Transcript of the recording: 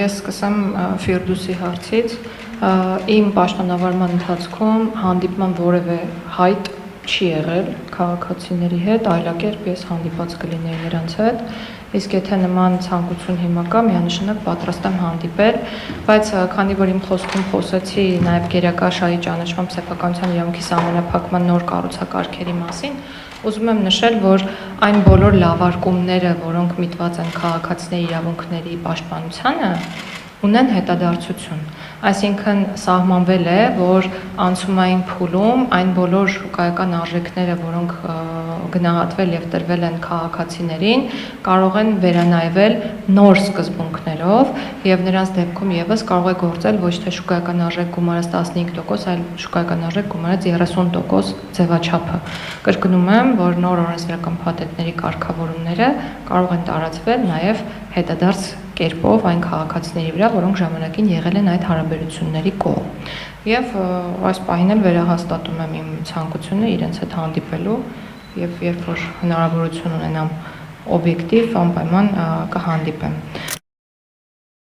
Ես սկսեմ Ֆիրդուսի հարցից, իմ պաշտոնավարման ընթացքում հանդիպման որևէ հայտ չի եղել քաղաքացիների հետ, այլակերպ ես հանդիպած կլինեի նրանց հետ, իսկ եթե նման ցանկություն հիմա կա, միանշանակ պատրաստ եմ հանդիպել, բայց քանի որ իմ խոսքում խոսեցի նաև գերակա շահի ճանաչմամբ սեփականության իրավունքի սահմանափակման նոր կառուցակարգերի մասին, ուզում եմ նշել, որ այն բոլոր լավարկումները, որոնք միտված են քաղաքացիների իրավունքների պաշտպանությանը, ունեն հետադարձություն, այսինքն սահմանվել է, որ անցումային փուլում այն բոլոր շուկայական արժեքները, որոնք գնահատվել եւ տրվել են քաղաքացիներին, կարող են վերանայվել նոր սկզբունքներով եւ նրանց դեպքում եւս կարող է գործել ոչ թե շուկայական արժեք գումարած 15%, այլ շուկայական արժեք գումարած 30% ձևաչափը։ Կրկնում եմ, որ նոր օրենսդրական փաթեթների կարգավորումները կարող են տարածվել նաեւ հետադարձ կերպով այն քաղաքացիների վրա, որոնք ժամանակին եղել են այդ հարաբերությունների կողմ։ Եվ այս պահին էլ վերահաստատում եմ իմ ցանկությունը իրենց հետ հանդիպելու եւ երբ որ հնարավորություն ունենամ օբյեկտիվ անպայման կհանդիպեմ։